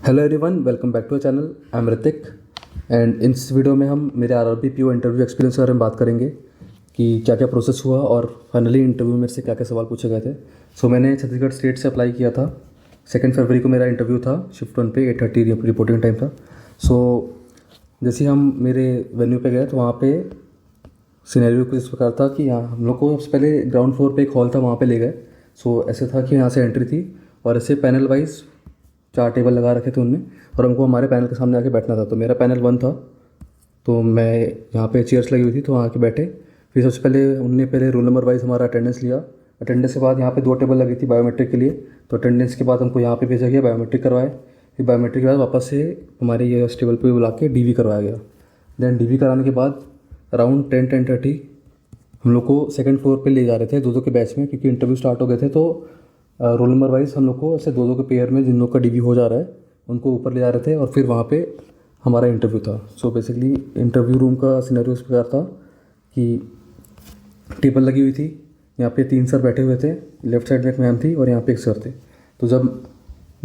Hello everyone, welcome back to channel. I am Hrithik and इस video में हम मेरे आरआरबी पीओ इंटरव्यू एक्सपीरियंस के बारे में बात करेंगे कि क्या क्या प्रोसेस हुआ और फाइनली इंटरव्यू में से क्या क्या सवाल पूछे गए थे। मैंने छत्तीसगढ़ स्टेट से अप्लाई किया था। 2 फरवरी को मेरा इंटरव्यू था। शिफ्ट 1 पे 8:30 रिपोर्टिंग टाइम था। जैसे हम मेरे वेन्यू पे गए तो वहाँ पे सिनेरियो कुछ इस प्रकार था कि यहाँ हम लोग को सबसे पहले ग्राउंड फ्लोर पे एक हॉल था, वहाँ पे ले गए। ऐसे था कि यहाँ से एंट्री थी और ऐसे पैनल वाइज 4 टेबल लगा रखे थे उनने और हमको हमारे पैनल के सामने आके बैठना था। तो मेरा पैनल 1 था, तो मैं यहाँ पे चेयर्स लगी हुई थी तो वहाँ आके बैठे। फिर सबसे पहले उनने रोल नंबर वाइज हमारा अटेंडेंस लिया। अटेंडेंस के बाद यहाँ पे 2 टेबल लगी थी बायोमेट्रिक के लिए, तो अटेंडेंस के बाद हमको यहाँ पे भेजा गया, बायोमेट्रिक करवाए। फिर बायोमेट्रिक के बाद वापस से हमारे ये उस टेबल पर बुला के डीवी करवाया गया। देन डीवी कराने के बाद अराउंड 10-10:30 हम लोग को सेकंड फ्लोर पे ले जा रहे थे 2-2 के बैच में, क्योंकि इंटरव्यू स्टार्ट हो गए थे। तो रोल नंबर वाइज हम लोग को ऐसे 2-2 के पेयर में जिन लोग का डीवी हो जा रहा है उनको ऊपर ले जा रहे थे और फिर वहाँ पे हमारा इंटरव्यू था। बेसिकली इंटरव्यू रूम का सिनेरियो इस प्रकार था कि टेबल लगी हुई थी, यहाँ पे 3 सर बैठे हुए थे, लेफ्ट साइड में एक मैम थी और यहाँ पे एक सर थे। तो जब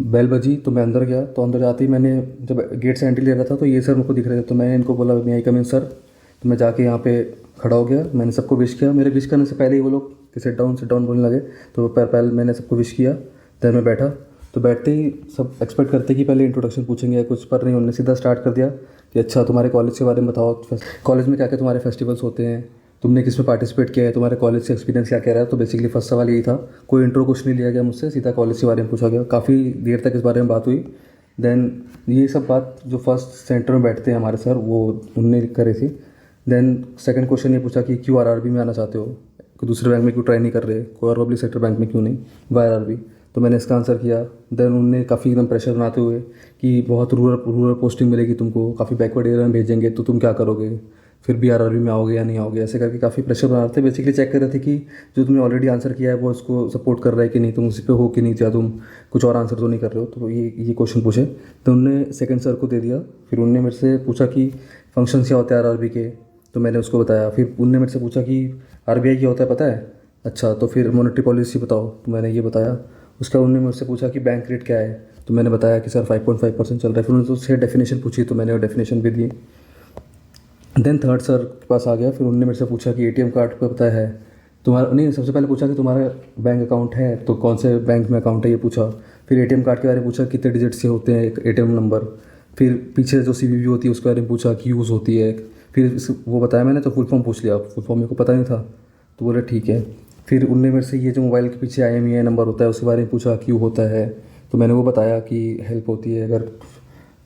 बेल बजी तो मैं अंदर गया, तो अंदर जाते ही मैंने जब गेट से एंट्री ले रहा था तो ये सर मुझको दिख रहे थे। तो मैंने इनको बोला मैं आई कम इन सर। तो मैं जाके यहाँ पे खड़ा हो गया, मैंने सबको विश किया। मेरे विश करने से पहले ही वो लोग कि सिट डाउन बोलने लगे, तो पहले मैंने सबको विश किया। देन मैं बैठा, तो बैठते ही सब एक्सपेक्ट करते कि पहले इंट्रोडक्शन पूछेंगे कुछ, पर नहीं, उन्होंने सीधा स्टार्ट कर दिया कि अच्छा तुम्हारे कॉलेज के बारे में बताओ, कॉलेज में क्या क्या तुम्हारे फेस्टिवल्स होते हैं, तुमने किस में पार्टिसिपेट किया है, तुम्हारे कॉलेज से एक्सपीरियंस क्या कह रहा है। तो बेसिकली फर्स्ट सवाल यही था, कोई इंट्रो कुछ नहीं लिया गया मुझसे, सीधा कॉलेज के बारे में पूछा गया। काफ़ी देर तक इस बारे में बात हुई। देन ये सब बात जो फर्स्ट सेंटर में बैठते हैं हमारे सर, वो उनने करे थी। देन सेकंड क्वेश्चन ये पूछा कि क्यों आरआरबी में आना चाहते हो, कोई दूसरे बैंक में क्यों ट्राई नहीं कर रहे, कोई और पब्लिक सेक्टर बैंक में क्यों नहीं, वाई आरआरबी। तो मैंने इसका आंसर किया। देन उन्होंने काफ़ी एकदम प्रेशर बनाते हुए कि बहुत रूरल पोस्टिंग मिलेगी तुमको, काफ़ी बैकवर्ड एरिया में भेजेंगे तो तुम क्या करोगे, फिर भी आरआरबी में आओगे या नहीं आओगे, ऐसे करके काफ़ी प्रेशर बना रहे थे। बेसिकली चेक कर रहे थे कि जो तुमने ऑलरेडी आंसर किया है वो उसको सपोर्ट कर रहा है कि नहीं, तुम उसी पे हो कि नहीं, या तुम कुछ और आंसर तो नहीं कर रहे हो। तो ये क्वेश्चन पूछे, तो उन्होंने सेकंड सर को दे दिया। फिर उन्होंने मेरे से पूछा कि फंक्शन क्या होता है आरआरबी के, तो मैंने उसको बताया। फिर उनने मेरे से पूछा कि आरबीआई क्या होता है पता है, अच्छा तो फिर मॉनेटरी पॉलिसी बताओ, तो मैंने ये बताया। उसका उन्होंने मुझसे पूछा कि बैंक रेट क्या है, तो मैंने बताया कि सर 5.5% चल रहा है। फिर उन्होंने उससे डेफिनेशन पूछी, तो मैंने वो डेफिनेशन भी दी। देन थर्ड सर के पास आ गया। फिर उन्होंने मेरे से पूछा कि एटीएम कार्ड का पता है तुम्हारा, नहीं, सबसे पहले पूछा कि तुम्हारा बैंक अकाउंट है तो कौन से बैंक में अकाउंट है, ये पूछा। फिर एटीएम कार्ड के बारे में पूछा कितने डिजिट से होते हैं एटीएम नंबर। फिर पीछे जो सीवीवी होती है उसके बारे में पूछा कि यूज़ होती है। फिर वो बताया मैंने, तो फुल फॉर्म पूछ लिया, फुल फॉर्म मेरे को पता नहीं था, तो बोले ठीक है। फिर उनने मेरे से ये जो मोबाइल के पीछे IMEI नंबर होता है उसके बारे में पूछा क्यों होता है, तो मैंने वो बताया कि हेल्प होती है अगर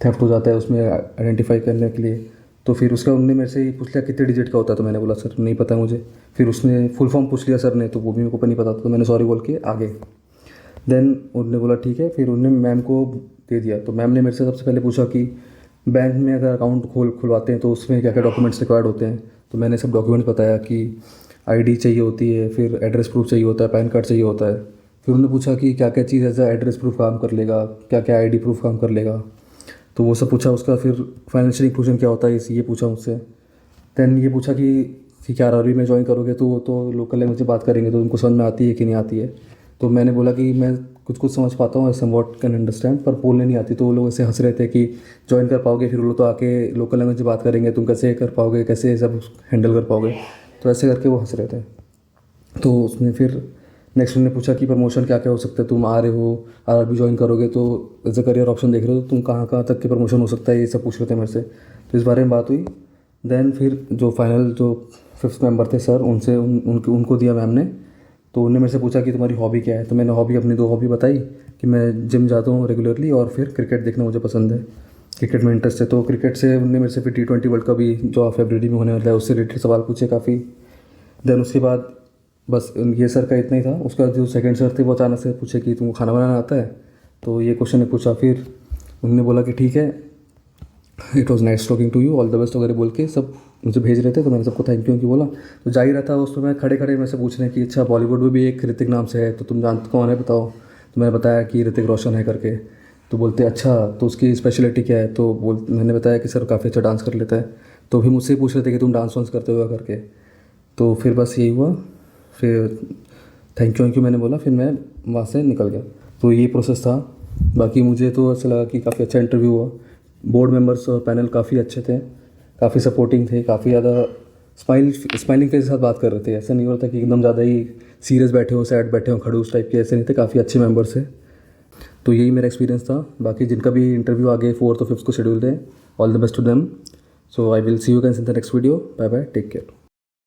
थेफ्ट हो जाता है उसमें आइडेंटिफाई करने के लिए। तो फिर उसका उनने मेरे से पूछ लिया कितने डिजिट का होता है, तो मैंने बोला सर नहीं पता मुझे। फिर उसने फुल फॉर्म पूछ लिया सर ने, तो वो भी मेरे को नहीं पता था, तो मैंने सॉरी बोल के आगे। देन उन्होंने बोला ठीक है। फिर उन्होंने मैम को दे दिया। तो मैम ने मेरे से सबसे पहले पूछा कि बैंक में अगर अकाउंट खुलवाते हैं तो उसमें क्या क्या डॉक्यूमेंट्स रिक्वायर्ड होते हैं, तो मैंने सब डॉक्यूमेंट्स बताया कि आईडी चाहिए होती है, फिर एड्रेस प्रूफ चाहिए होता है, पैन कार्ड चाहिए होता है। फिर उन्होंने पूछा कि क्या क्या चीज़ ऐसा एड्रेस प्रूफ काम कर लेगा, क्या क्या आईडी प्रूफ काम कर लेगा, तो वो सब पूछा। उसका फिर फाइनेंशियल इंक्लूजन क्या होता है ये पूछा मुझसे। देन ये पूछा कि क्या आरआरबी में ज्वाइन करोगे तो वो तो लोकल लैंग्वेज से बात करेंगे तो उनको समझ में आती है कि नहीं आती है। तो मैंने बोला कि मैं कुछ समझ पाता हूँ, सम वॉट कैन अंडरस्टैंड, पर बोलने नहीं आती। तो वो लोग ऐसे हंस रहे थे कि ज्वाइन कर पाओगे, फिर वो लोग तो आके लोकल लैंग्वेज से बात करेंगे, तुम कैसे कर पाओगे, कैसे सब हैंडल कर पाओगे, तो ऐसे करके वो हंस रहे थे। तो उसमें फिर नेक्स्ट उन्होंने पूछा कि प्रमोशन क्या क्या हो सकता है, तुम आ रहे हो आरआरबी ज्वाइन करोगे तो एज अ करियर ऑप्शन देख रहे हो, तो तुम कहाँ कहाँ तक के प्रमोशन हो सकता है, ये सब पूछ रहे थे मेरे से। तो इस बारे में बात हुई। देन फिर जो फाइनल जो 5th मेंबर थे सर, उनसे उनको दिया मैम ने। तो उन्होंने मेरे से पूछा कि तुम्हारी हॉबी क्या है, तो मैंने हॉबी अपनी 2 हॉबी बताई कि मैं जिम जाता हूँ रेगुलरली और फिर क्रिकेट देखना मुझे पसंद है, क्रिकेट में इंटरेस्ट है। तो क्रिकेट से उन्होंने मेरे से फिर T20 वर्ल्ड कप भी जो फरवरी में होने वाला है उससे रिलेटेड सवाल पूछे काफ़ी। देन उसके बाद बस ये सर का इतना ही था। उसका जो सेकंड सर थे वो अचानक से पूछे कि तुमको खाना बनाना आता है, तो ये क्वेश्चन ने पूछा। फिर उन्होंने बोला कि ठीक है, it was nice talking to you, all the best वगैरह बोल के सब मुझे भेज रहे थे। तो मैंने सबको थैंक यू बोला। तो जा ही रहा था उस समय खड़े खड़े मेरे से पूछ रहे हैं कि अच्छा बॉलीवुड में भी एक ऋतिक नाम से है, तो तुम जानते कौन है बताओ। तो मैंने बताया कि ऋतिक रोशन है करके। तो बोलते अच्छा तो उसकी स्पेशलिटी क्या है, तो मैंने बताया कि सर काफ़ी अच्छा डांस कर लेता है। तो भी मुझसे पूछ रहे थे कि तुम डांस वांस करते हुए करके। तो फिर बस यही हुआ। फिर थैंक यू मैंने बोला, फिर मैं वहाँ से निकल गया। तो ये प्रोसेस था। बाकी मुझे तो ऐसा लगा कि काफ़ी अच्छा इंटरव्यू हुआ। बोर्ड मेंबर्स और पैनल काफ़ी अच्छे थे, काफ़ी सपोर्टिंग थे, काफ़ी ज़्यादा स्माइलिंग फेस के साथ बात कर रहे थे। ऐसा नहीं हो रहा था कि एकदम ज़्यादा ही सीरियस बैठे हो, सैड बैठे हो, खड़ूस टाइप के, ऐसे नहीं थे। काफ़ी अच्छे मेंबर्स थे। तो यही मेरा एक्सपीरियंस था। बाकी जिनका भी इंटरव्यू आगे 4th और 5th को शेड्यूल है, all the best to them. So I will see you guys in the next video. Bye bye, take care.